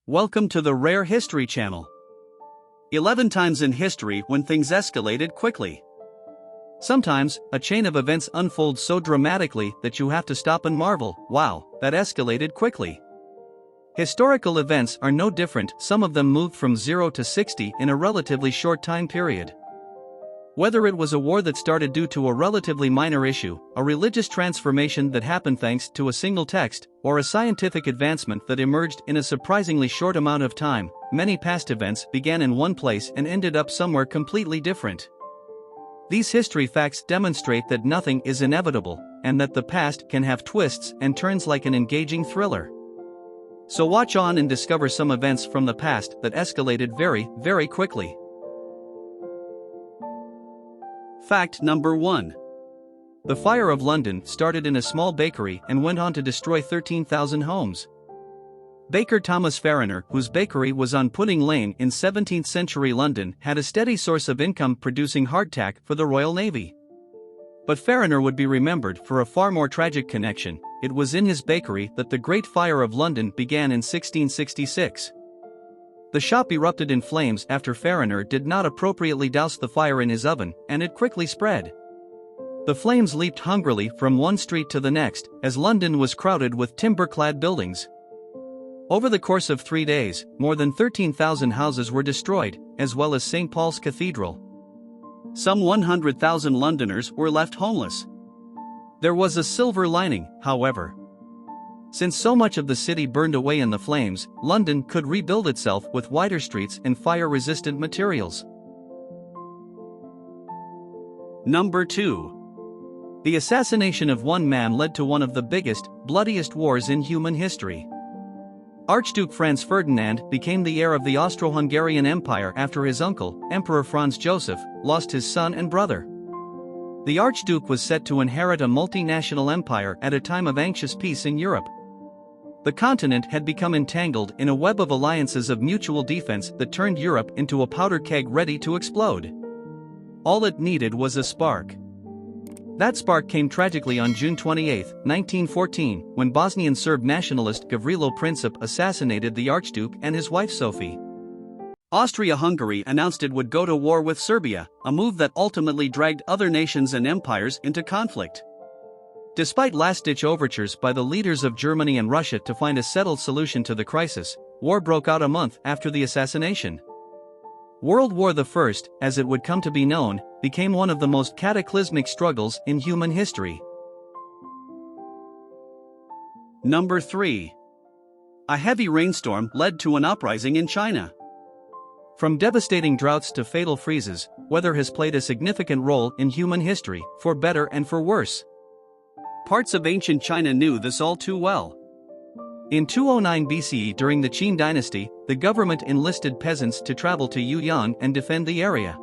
Welcome to the Rare History Channel. 11 times in history when things escalated quickly. Sometimes, a chain of events unfolds so dramatically that you have to stop and marvel, wow, that escalated quickly. Historical events are no different, some of them moved from 0 to 60 in a relatively short time period. Whether it was a war that started due to a relatively minor issue, a religious transformation that happened thanks to a single text, or a scientific advancement that emerged in a surprisingly short amount of time, many past events began in one place and ended up somewhere completely different. These history facts demonstrate that nothing is inevitable, and that the past can have twists and turns like an engaging thriller. So watch on and discover some events from the past that escalated very, very quickly. Fact number 1. The Fire of London started in a small bakery and went on to destroy 13,000 homes. Baker Thomas Fariner, whose bakery was on Pudding Lane in 17th century London, had a steady source of income producing hardtack for the Royal Navy. But Fariner would be remembered for a far more tragic connection. It was in his bakery that the Great Fire of London began in 1666. The shop erupted in flames after Fariner did not appropriately douse the fire in his oven, and it quickly spread. The flames leaped hungrily from one street to the next, as London was crowded with timber-clad buildings. Over the course of 3 days, more than 13,000 houses were destroyed, as well as St. Paul's Cathedral. Some 100,000 Londoners were left homeless. There was a silver lining, however. Since so much of the city burned away in the flames, London could rebuild itself with wider streets and fire-resistant materials. Number 2. The assassination of one man led to one of the biggest, bloodiest wars in human history. Archduke Franz Ferdinand became the heir of the Austro-Hungarian Empire after his uncle, Emperor Franz Joseph, lost his son and brother. The Archduke was set to inherit a multinational empire at a time of anxious peace in Europe. The continent had become entangled in a web of alliances of mutual defense that turned Europe into a powder keg ready to explode. All it needed was a spark. That spark came tragically on June 28, 1914, when Bosnian Serb nationalist Gavrilo Princip assassinated the Archduke and his wife Sophie. Austria-Hungary announced it would go to war with Serbia, a move that ultimately dragged other nations and empires into conflict. Despite last-ditch overtures by the leaders of Germany and Russia to find a settled solution to the crisis, war broke out a month after the assassination. World War I, as it would come to be known, became one of the most cataclysmic struggles in human history. Number 3. A heavy rainstorm led to an uprising in China. From devastating droughts to fatal freezes, weather has played a significant role in human history, for better and for worse. Parts of ancient China knew this all too well. In 209 BCE during the Qin dynasty, the government enlisted peasants to travel to Yuyang and defend the area.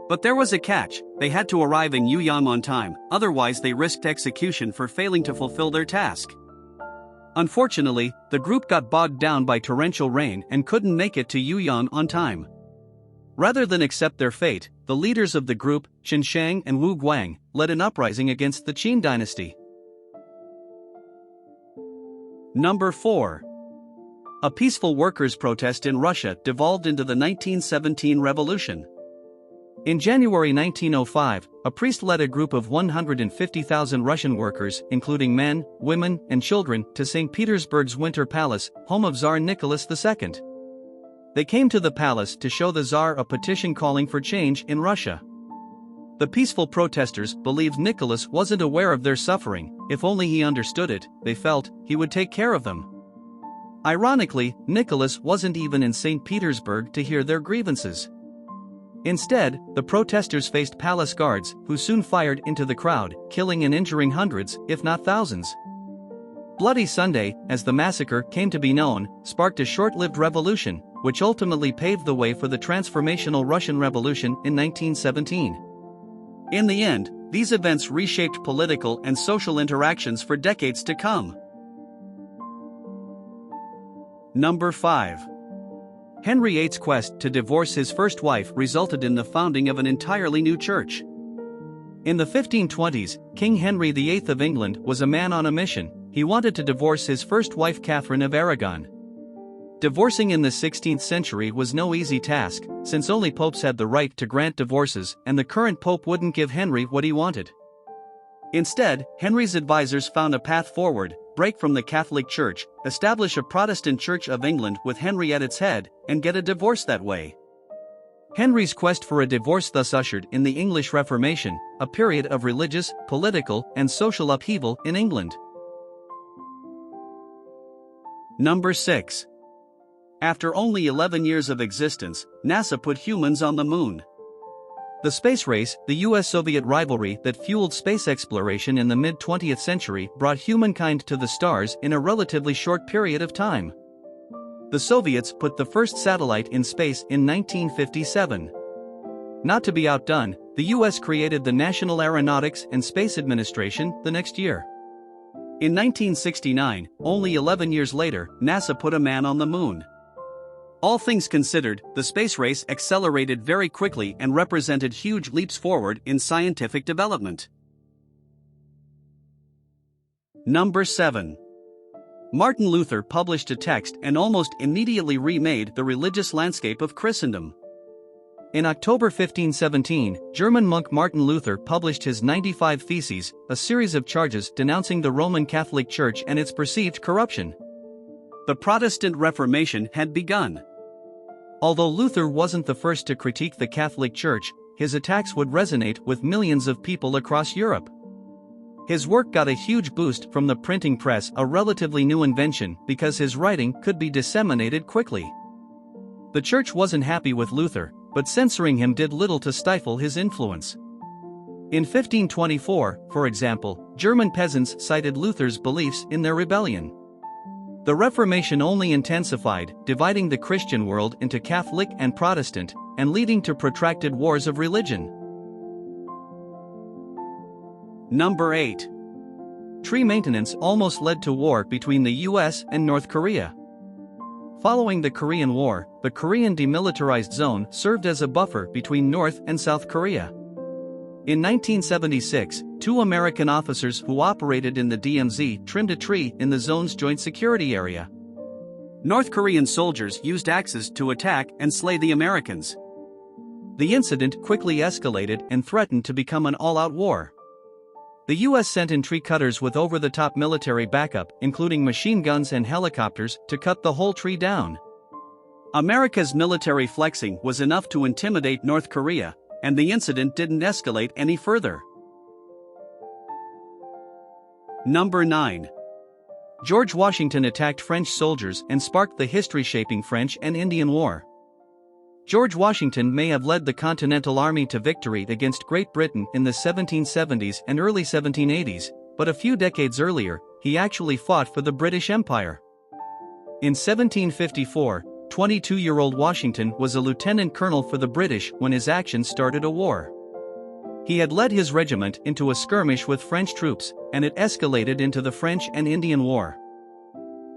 But there was a catch: they had to arrive in Yuyang on time, otherwise they risked execution for failing to fulfill their task. Unfortunately, the group got bogged down by torrential rain and couldn't make it to Yuyang on time. Rather than accept their fate, the leaders of the group, Qin Shang and Wu Guang, led an uprising against the Qin dynasty. Number 4. A peaceful workers' protest in Russia devolved into the 1917 revolution. In January 1905, a priest led a group of 150,000 Russian workers, including men, women, and children, to St. Petersburg's Winter Palace, home of Tsar Nicholas II. They came to the palace to show the Tsar a petition calling for change in Russia. The peaceful protesters believed Nicholas wasn't aware of their suffering. If only he understood it, they felt, he would take care of them. Ironically, Nicholas wasn't even in St. Petersburg to hear their grievances. Instead, the protesters faced palace guards, who soon fired into the crowd, killing and injuring hundreds, if not thousands. Bloody Sunday, as the massacre came to be known, sparked a short-lived revolution, which ultimately paved the way for the transformational Russian Revolution in 1917. In the end, these events reshaped political and social interactions for decades to come. Number 5. Henry VIII's quest to divorce his first wife resulted in the founding of an entirely new church. In the 1520s, King Henry VIII of England was a man on a mission. He wanted to divorce his first wife Catherine of Aragon. Divorcing in the 16th century was no easy task, since only popes had the right to grant divorces, and the current pope wouldn't give Henry what he wanted. Instead, Henry's advisors found a path forward: break from the Catholic Church, establish a Protestant Church of England with Henry at its head, and get a divorce that way. Henry's quest for a divorce thus ushered in the English Reformation, a period of religious, political, and social upheaval in England. Number 6. After only 11 years of existence, NASA put humans on the moon. The space race, the US-Soviet rivalry that fueled space exploration in the mid-20th century, brought humankind to the stars in a relatively short period of time. The Soviets put the first satellite in space in 1957. Not to be outdone, the US created the National Aeronautics and Space Administration the next year. In 1969, only 11 years later, NASA put a man on the moon. All things considered, the space race accelerated very quickly and represented huge leaps forward in scientific development. Number 7. Martin Luther published a text and almost immediately remade the religious landscape of Christendom. In October 1517, German monk Martin Luther published his 95 Theses, a series of charges denouncing the Roman Catholic Church and its perceived corruption. The Protestant Reformation had begun. Although Luther wasn't the first to critique the Catholic Church, his attacks would resonate with millions of people across Europe. His work got a huge boost from the printing press, a relatively new invention because his writing could be disseminated quickly. The Church wasn't happy with Luther, but censoring him did little to stifle his influence. In 1524, for example, German peasants cited Luther's beliefs in their rebellion. The Reformation only intensified, dividing the Christian world into Catholic and Protestant, and leading to protracted wars of religion. Number 8. Tree maintenance almost led to war between the US and North Korea. Following the Korean War, the Korean Demilitarized Zone served as a buffer between North and South Korea. In 1976, 2 American officers who operated in the DMZ trimmed a tree in the zone's joint security area. North Korean soldiers used axes to attack and slay the Americans. The incident quickly escalated and threatened to become an all-out war. The US sent in tree cutters with over-the-top military backup, including machine guns and helicopters, to cut the whole tree down. America's military flexing was enough to intimidate North Korea, and the incident didn't escalate any further. Number 9. George Washington attacked French soldiers and sparked the history-shaping French and Indian War. George Washington may have led the Continental Army to victory against Great Britain in the 1770s and early 1780s, but a few decades earlier, he actually fought for the British Empire. In 1754, 22-year-old Washington was a lieutenant colonel for the British when his actions started a war. He had led his regiment into a skirmish with French troops, and it escalated into the French and Indian War.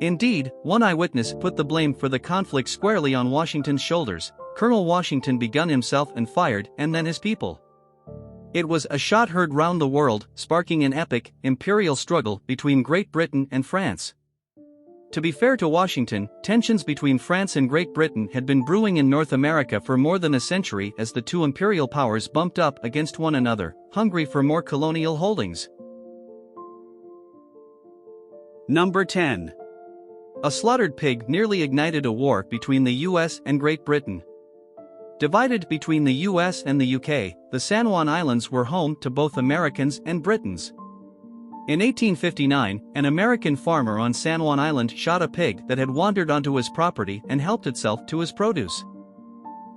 Indeed, one eyewitness put the blame for the conflict squarely on Washington's shoulders. Colonel Washington begun himself and fired, and then his people. It was a shot heard round the world, sparking an epic, imperial struggle between Great Britain and France. To be fair to Washington, tensions between France and Great Britain had been brewing in North America for more than a century as the two imperial powers bumped up against one another, hungry for more colonial holdings. Number 10. A slaughtered pig nearly ignited a war between the US and Great Britain. Divided between the US and the UK, the San Juan Islands were home to both Americans and Britons. In 1859, an American farmer on San Juan Island shot a pig that had wandered onto his property and helped itself to his produce.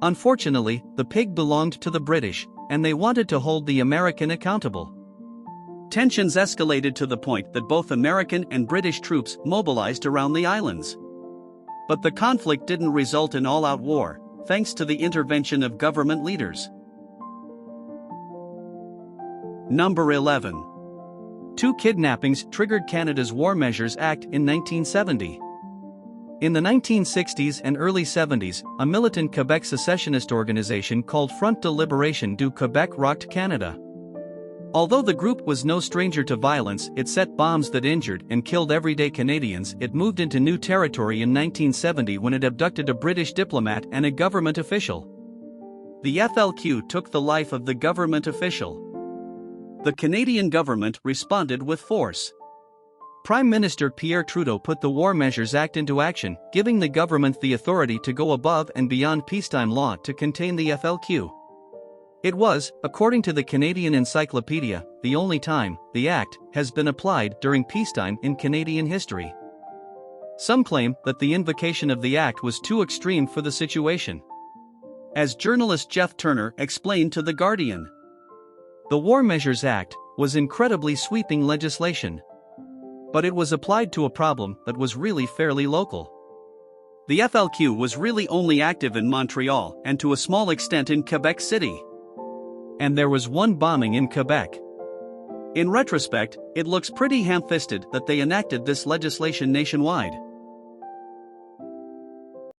Unfortunately, the pig belonged to the British, and they wanted to hold the American accountable. Tensions escalated to the point that both American and British troops mobilized around the islands. But the conflict didn't result in all-out war, thanks to the intervention of government leaders. Number 11. 2 kidnappings triggered Canada's War Measures Act in 1970. In the 1960s and early 70s, a militant Quebec secessionist organization called Front de Libération du Québec rocked Canada. Although the group was no stranger to violence, it set bombs that injured and killed everyday Canadians. It moved into new territory in 1970 when it abducted a British diplomat and a government official. The FLQ took the life of the government official. The Canadian government responded with force. Prime Minister Pierre Trudeau put the War Measures Act into action, giving the government the authority to go above and beyond peacetime law to contain the FLQ. It was, according to the Canadian Encyclopedia, the only time the Act has been applied during peacetime in Canadian history. Some claim that the invocation of the Act was too extreme for the situation. As journalist Jeff Turner explained to The Guardian, the War Measures Act was incredibly sweeping legislation. But it was applied to a problem that was really fairly local. The FLQ was really only active in Montreal and to a small extent in Quebec City. And there was one bombing in Quebec. In retrospect, it looks pretty ham-fisted that they enacted this legislation nationwide.